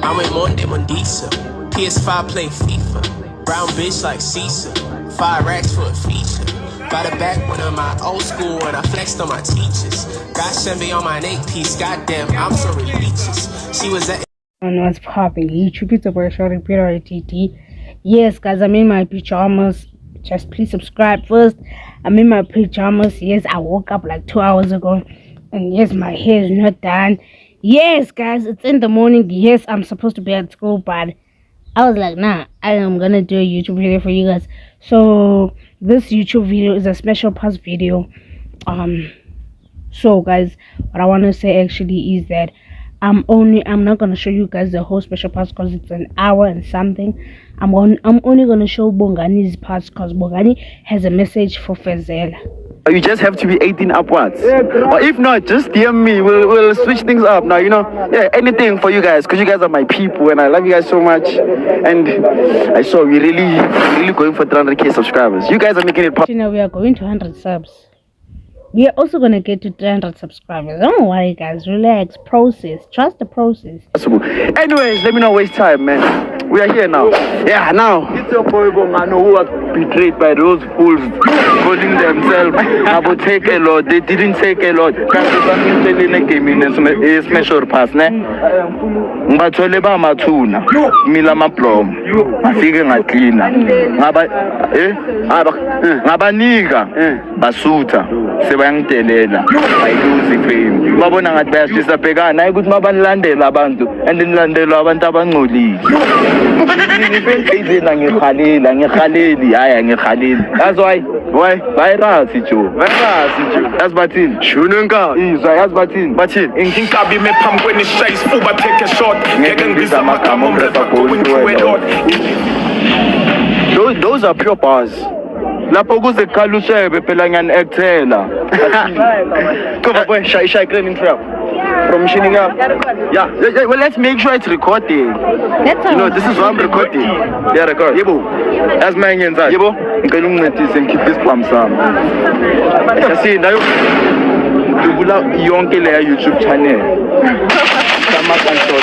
I'm with Monday Mondisa. PS5 play FIFA. Brown bitch like Caesar. 5 racks for a feature. By the back one of my old school when I flexed on my teachers. Got Chevy on my neck piece. Goddamn, I'm so religious. She was at. And what's popping? YouTube, it's a boy shouting Peter TT. Yes, guys, I'm in my pajamas. Just please subscribe first. I'm in my pajamas. Yes, I woke up like 2 hours ago. And yes, my hair is not done. Yes, guys, it's in the morning. Yes, I'm supposed to be at school, but I was like, nah, I am gonna do a YouTube video for you guys. So this YouTube video is a special pass video. So guys, what I want to say actually is that I'm not gonna show you guys the whole special pass because it's an hour and something. I'm only gonna show Bongani's pass because Bongani has a message for Fezela. You just have to be 18 upwards. Or if not, just DM me. We'll switch things up now, you know. Yeah, anything for you guys, because you guys are my people and I love you guys so much. And I saw we're really going for 300k subscribers. You guys are making it possible. We are going to 100 subs. We are also gonna get to 300 subscribers. Don't worry, guys. Relax. Process. Trust the process. Anyways, let me not waste time, man. We are here now. Yeah, now. It's your boy Bongano who was betrayed by those fools calling themselves about take a lot. They didn't take a lot. Special pass, ne? Ngibathole ba mathuna. Mila maplom. Afike ngaklina. Ngabanika basutha. Sebayangitelela bayiluzi fame babona ngathi bayashisa bhekana hayi ukuthi mabanilandela abantu and nilandela abantu abangcolile ngifeyizela ngikhaleli hayi ngikhaleli that's why virus yazi bathini shunu nka izwa yazi bathini inkabi mephambi kwenisha isifuba take a shot ngeke ngibiza amagama omrepha going through a lot. Those are pure bars. Lapho kuze kuqala ushebe phela ngiyani-actela. Come boy, shy cleaning trap. From Shining Up. Yeah. Well, let's make sure it's recording. You know, this is what I'm recording. Yeah, record. Yebo. That's my ngenza. Yebo. Ngicela ungincedise ngikhiphe isiphamu sami. Yasi nayo dubula yonke le YouTube channel. Sama control.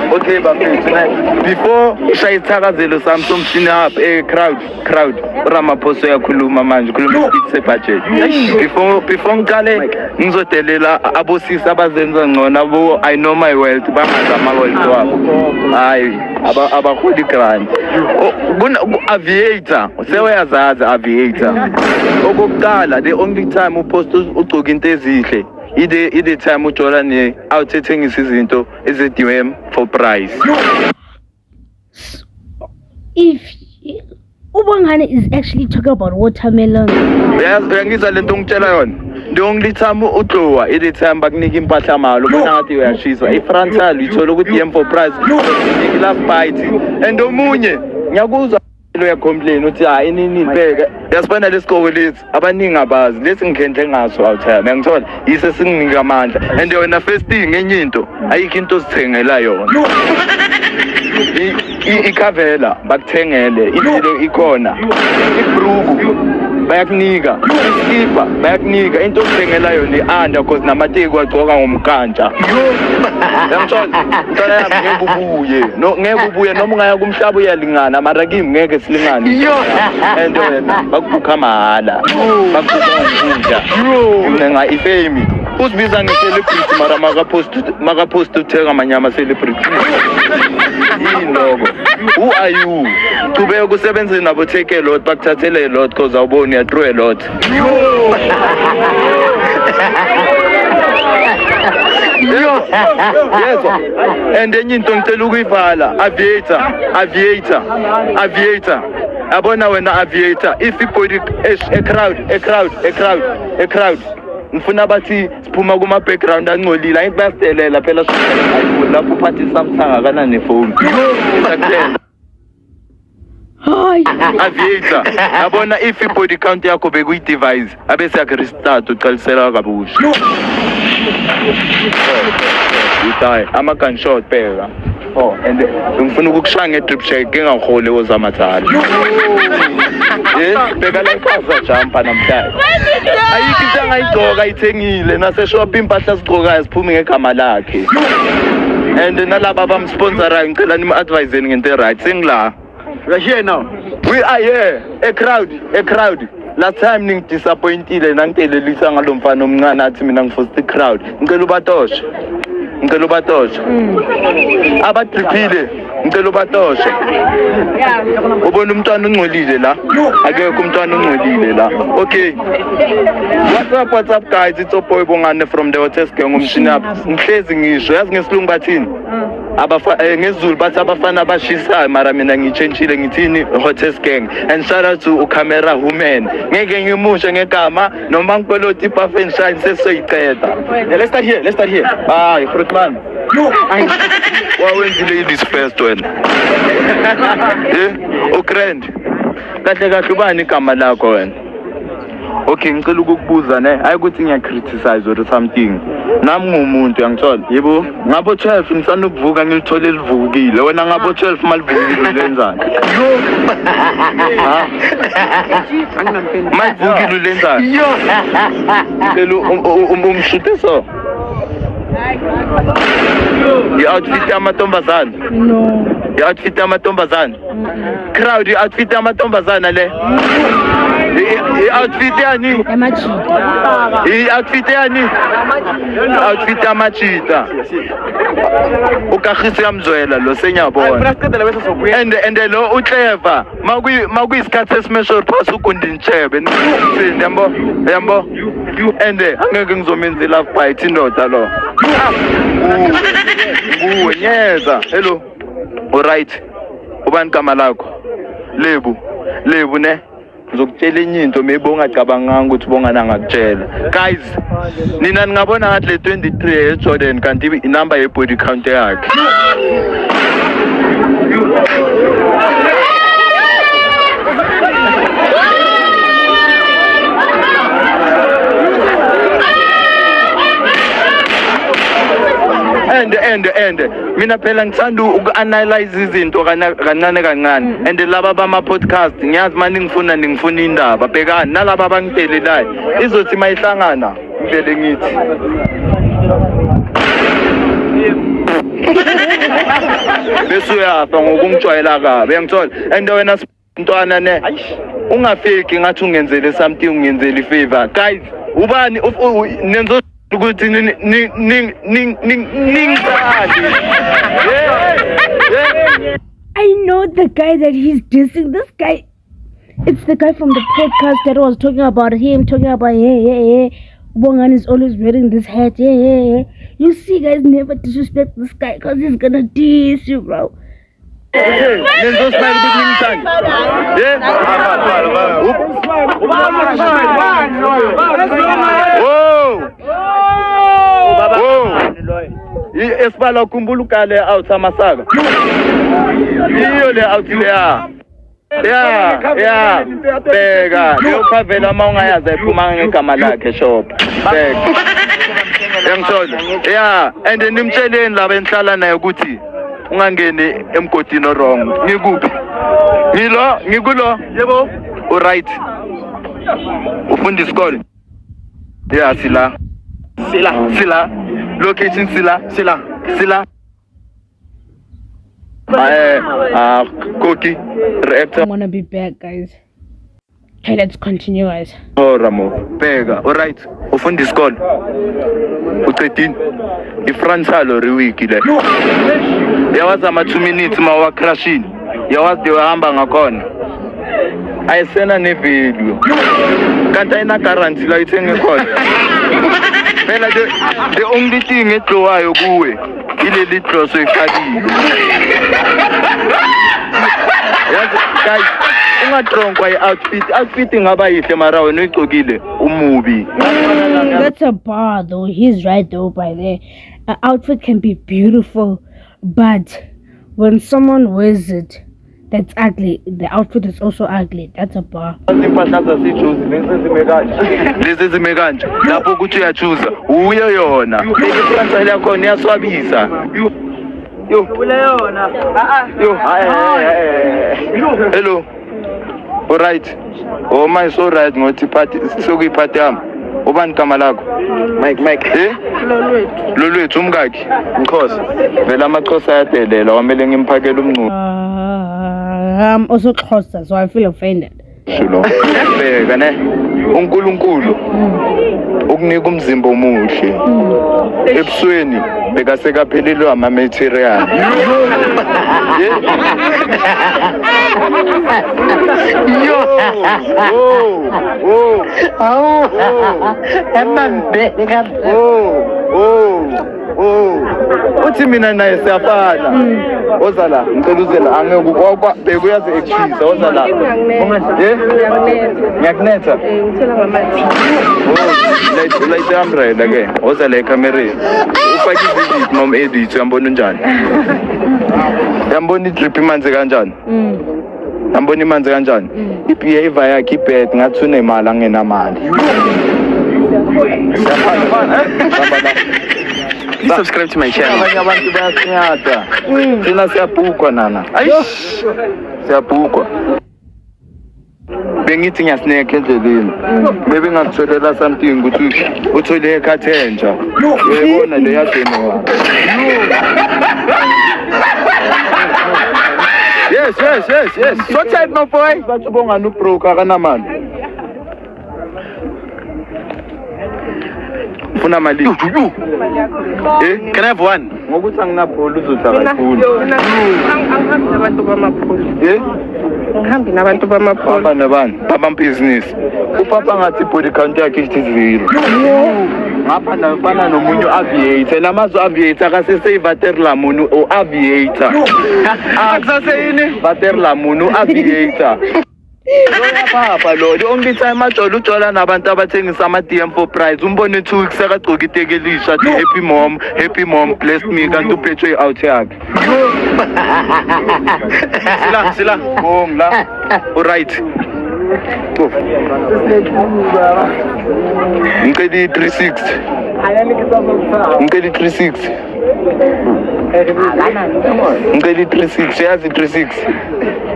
Okay, bafethu tonight before shayithakazelo sami somshini up crowd Ramaphosa yakhuluma manje khuluma it's budget before ngiqale ngizodelela abosisi abazenza ngcono abo I know my wealth bangazama wealth wabo hayi abaholi grant aviator sewayazazi aviator okokuqala the only time upost ugcoka into ezihle the time ujola ne awuthethengisa izinto ezidwem for price. If Ubongani is actually talking about watermelon. Yes, ngizwa lento ngitshela yona. The only time ujowa the time bakunika impahla malo ubona ngathi uyashisa ifrontal ithola ukuthi yem for price love bite and omunye ngiyakuzwa ya complain uthi hayi nini bheka yasibona lesikole lethi abaningi abazi lethi ngikhendle ngaso awuthatha ngiyangithola yise singinika amandla and yona first thing enye into ayikho into sithengela yona ikhavela bakuthengele izinto ikhona ibruku bayakunika iskipa bayakunika into osithengela yona ianda because namateki agcoka ngomkantsa yangithola intwana yami ngeke ubuye noma ungaya kumhlaba uyalingana mara kimi ngeke silingane and wena bakubukha mahala bakubukha ngokudla ngenxa ifame usibiza nge-celebrity mara makapost uthenga amanyama celebrity yinoko who are you qhubeka kusebenze nabo take a lot bakuthathele a lot because awuboni ya throw a lot yes and enye into ngicela ukuyivala aviator abona wena aviator if ibody a crowd ngifuna bathi siphuma kuma background angcolile ayinto bayasidelela phela lapho uphathi Samsung akana nefone Hi. Aviator abona if ibody count yakho bekuyi device abese yakurestart uqalisela kabusha uthi ama gunshot phela and ngifuna ukukushaya ngedrip check engahole ozamathala bheka la ikhasa jumper namhlanje ayikho into angayigcoka ayithengile nase shop impahla sigcokayo siphume ngegama lakhe and nalaba bamsponsora ngicela nim-advise ngento right sengila. We're here now. We are here. A crowd. Last time ngidisappointile nangitelelisa ngalomfana omncane athi mina ngifoste crowd. Ngicela ubatoshe. Abatriphile ngicela ubatoshe. Ubona umntwana ongcolile la. Akekho umntwana ongcolile la. Okay. What's up guys? It's Opoy Bongane from the Hotels Gang umshini apha. Ngihlezi ngisho yazi ngesilungu bathini? Ngezulu bathi abafana abashisayo mara mina ngichenjile ngithini Hotels Gang. And shout out to camera woman. Ngeke ngimushe ngegama noma ngipeloti ipuff and shine sesoyiqeda. Let's start here. Bye Fruitman. Wawenzi ladies first wena. Ukrend. Kahle ubani igama lakho wena? Okay, ngicela ukukubuza ne, ayikuthi ngiyacriticize or something. Nami ngumuntu yangithola. Yebo, ngabo 12 ngisana ukuvuka ngilithole livukile. Wena ngabo 12 malivukile lenzani? Malivukile lenzani? Ngicela umshute so. I-outfit yamaNtombazane. No. I-outfit yamaNtombazane. Crowd i-outfit yamaNtombazane le. I-outfit yani? Amachita. I-outfit yani? I-outfit yamachita. Ukahisi yamzwela lo senyabona. And lo uclever. Makuyisikhathi esimeshore phasi ukundinchebe. Yambo. And angeke ngizomenza love bite indoda lo. Nyeza. Hello. Alright. Ubani igama lakho? Lebu ne. Ngizokutshela enye into maybe ungacabanga ukuthi bongana ngakutshela. Guys, nina ningabona ngathi le 23 eJordan kanti inamba ye-body count yakhe. And mina phela ngithanda uku-analyze izinto kancane and laba bama podcast ngiyazi manje ningifuna indaba bhekani nalaba abangitelelayo izothi mayihlangana ngivele ngithi bese uyafa ngokungijwayela kabi yangithola and wena ntwana ne ungafiki ngathi ungenzele something ungenzele ifavor guys ubani nenzo ukuthi I know the guy that he's dissing. This guy, it's the guy from the podcast that was talking about him, Bongan is always wearing this hat, You see, guys, never disrespect this guy because he's gonna diss you, bro. Nenzo smile ukuthi ngimthanda. Esibala ukhumbula ukale out amasaka. Iyo le out leya. Yeah. Bheka, uyophavela uma ungayazi ephuma ngegama lakhe shop. Bheka. Yangithola. Yeah, and nimtsheleni laba enhlala naye ukuthi ungangeni emgodini wrong. Ngikuphi? Ngikulo. Yebo. Alright. Ufunda isikole? Yeah, sila. Location sila. Koki reactor. I'm gonna be back, guys. Okay, let's continue, guys. Ramo, Pega. Alright. Ufunda isikole? U13. I-France salary week le. Yawazi ama 2 minutes mawa crashing. Yawazi dewahamba ngakhona. Ayisena nevalue. Kanti ayina guarantee la ithenge khona. Phela the only thing edlowayo kuwe ile litro soyifakile. Yazi guys, ungadronkwa i-outfit ingaba yihle mara wena uyigcokile umubi. That's a bar though. He's right though by there. An outfit can be beautiful, but when someone wears it that's ugly, the outfit is also ugly. That's a bar. Impahla zasijuzi lezi zime kanje lapho ukuthi uyachuza uye yona ifrance yakho niyaswabisa yo hello alright oh my so right ngothi party sokuyiphathi yami ubani igama lakho? Mike Lolwethu umkakhe Mxhosa vele amaXhosa ayadelela wamele ngimphakele umnqu I'm also Xhosa, so I feel offended. Shulo bheka ne uNkulunkulu ukunika umzimba omuhle ebusweni beka sekaphelelwe ama material uthi mina naye siyafana ozala ngicela uzela angekukokwa bekuyazi excuse ozala ngiyakunetha Ngitshela ngamathi. light umbrella ke ozala ekamereni ufake ividiyo noma edit yambona njani yambona idrip imanzi kanjani yambona imanzi kanjani ibehavior yakhe ibad ngathi unemali angenamali Please subscribe to my channel. abanye abantu bayasinyata thina siyabhukwa nana siyabhukwa bengithi ngiyasineka endleleni bebe ngakutholela something ukuthi uthole ekhathenja uyayibona le yadenowa yes so tight my boy bathi bongani ubroke akanamali ufuna mali Can I have one? ngokuthi anginabhola uzotha kakhulu Angihambi nabantu bamaphola. Ngihambi nabantu bamaphola. papa nabani papa business upapa ngathi body count yakhe ithi 0 ngapha nafana nomunye aviator namazo aviator akasesave Waterlamunu o aviator akusaseyini Waterlamunu aviator Papa Lord only time ujola nabantu abathengisa ama DM for price umbone 2 weeks akagcoka itekelisha athi happy mom bless me kanti uphethwe out yakhe sila ngomla alright ngicela 360 ngicela 360 ngicela 360 yazi 360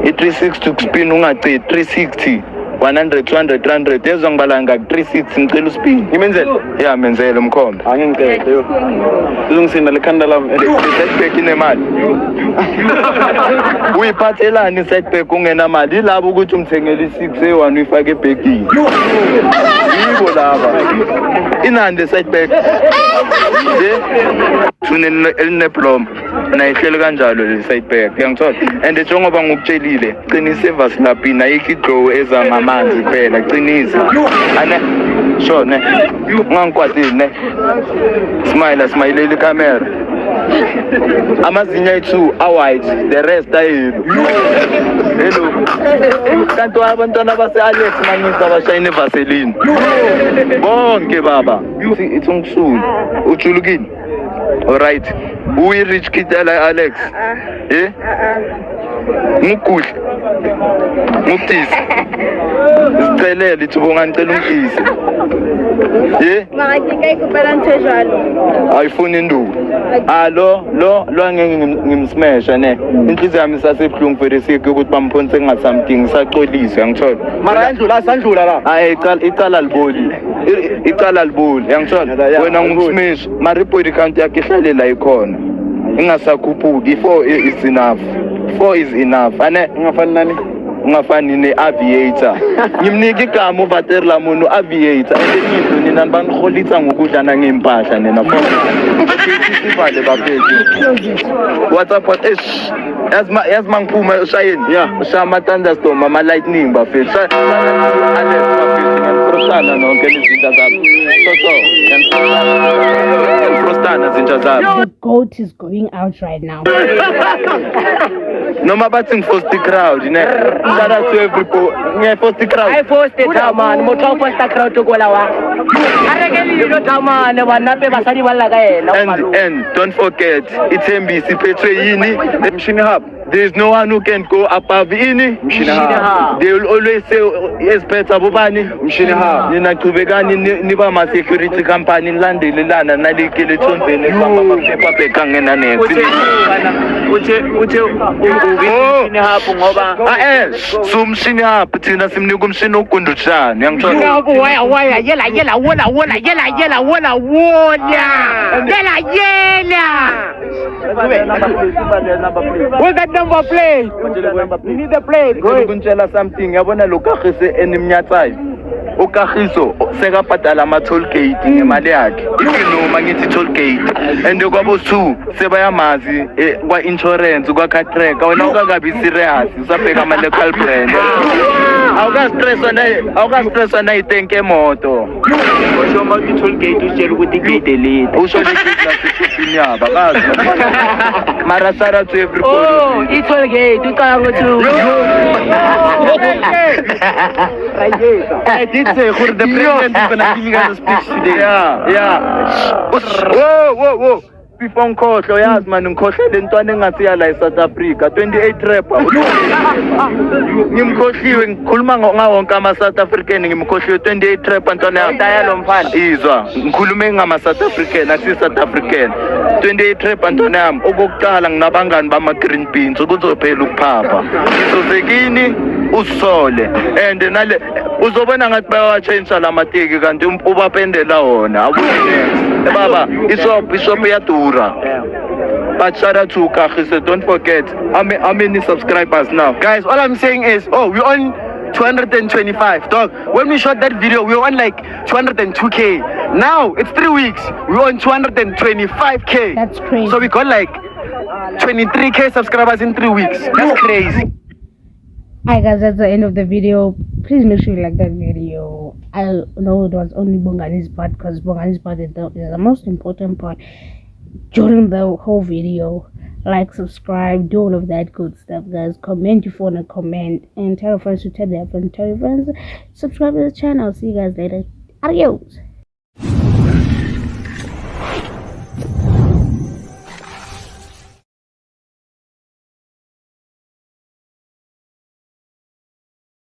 i360 ukuspin ungacedi 360 100 200 300 yezwa ngibala ngaka 360 ngicela uspin ngimenzele ya menzele umkhombe angingicede yo uzongisinda lekhanda lami setback inemali uyiphathelani setback ungenamali ilabo ukuthi umthengele i6 e1 uyifake ebhekini yibo laba inande setback thune elineplom nayihlele kanjalo le setback uyangithola and njengoba ngikutshelile qinisa evaslapini ayikho idrow eza ngamanzi kuphela qinisa ane sure ne ungangikwatini ne smile le camera amazinya ethu awhite the rest ayelo hello kanti abantwana base Alex manyisa abashayine evaseline bonke baba it's ungusulu ujulukini alright uyi rich kid Alex ngikuhle ngukutisi sicelele thubonga ngicela ungitisi Maka ke kupela ntho jwalo. ayifuni induku lo angeke ngimsmasha ne inhliziyo yami sasebhlungu vele sike ukuthi bamphonse ngasamething ngisaxolisa ngithola Mara yandlula la. hayi icala liboli yangithola wena ngumsmash mara body count yakhe ihlale la ikhona ingasakhuphuki 4 is enough ane ungafani ne-aviator ngimnika igama uVaterlamunu aviator into nina bangiholitsa ngokudlana ngempahla nina sivale bafethu WhatsApp yazi mangiphuma ushayeni ushaya ama-thunderstorm ama-lightning bafethu ngiyafrostana nonke izinto zabo ngiyafrostana zinto zabo. The goat is going out right now. Noma bathi ngifosti crowd ne shout out to everybody ngifosti crowd I posted man motho foster crowd to gola wa arekeli lo tamane banape basadi ba la ka yena and don't forget ithembisi phethwe yini machine hub There's no one who can go above ini. They will always say esiphetha bobani. Nina qhubekani niba ma security company nilandelelana nalikele ethonzeni amaphepha bheka ngena next. Uthe hapo ngoba sumshini hapo thina simnika umshini ogundutshana yangithola. Waya yela wona. Where's that number plate? You need the plate. Ngikuntshela something yabona lo kagiso enimnyatsayo. Ukagiso sekabhadala ama toll gate ngemali yakhe. Isinoma ngithi toll gate and kwabo 2 sebayamazi kwa insurance kwa car tracker wena ukakabi serious usabheka ama local brand. Awuka stress na itenke emoto. Usho ma ukuthi toll gate utshela ukuthi gate elite. Usho lekiti lasishopini yaba kazi. Mara sara to everybody. Oh, it's all gate. Uqala ngo2. I did say the president is gonna give you guys a speech today. Yeah. Whoa. Before ngikhohle yazi man ngikhohlele intwana engathi la eSouth Africa 28 rapper. Ngimkhohliwe ngikhuluma ngawonke ama South African ngimkhohliwe 28 rapper intwana yalo mfana. Izwa ngikhulume ngama South African asi South African. 28 rapper intwana yami okokuqala nginabangani bama green beans ukuzophela ukuphapha. Sizozekini usole and nale uzobona ngathi bayawatshentsha lamateki kanti ubapendela wona akuthi baba ishop yadura. But shout out to Kagiso, don't forget how many subscribers now, Guys, all I'm saying is, we're on 225. Dog, when we shot that video, we were on like 202k. Now it's 3 weeks, we're on 225k. That's crazy. So we got like 23k subscribers in 3 weeks. That's crazy. Alright guys, that's the end of the video. Please make sure you like that video. I know it was only Bongani's part because Bongani's part is the most important part during the whole video. Like, subscribe, do all of that good stuff, guys. Comment if you want to comment, and tell your friends to tell their friends, subscribe to the channel. See you guys later. Adios.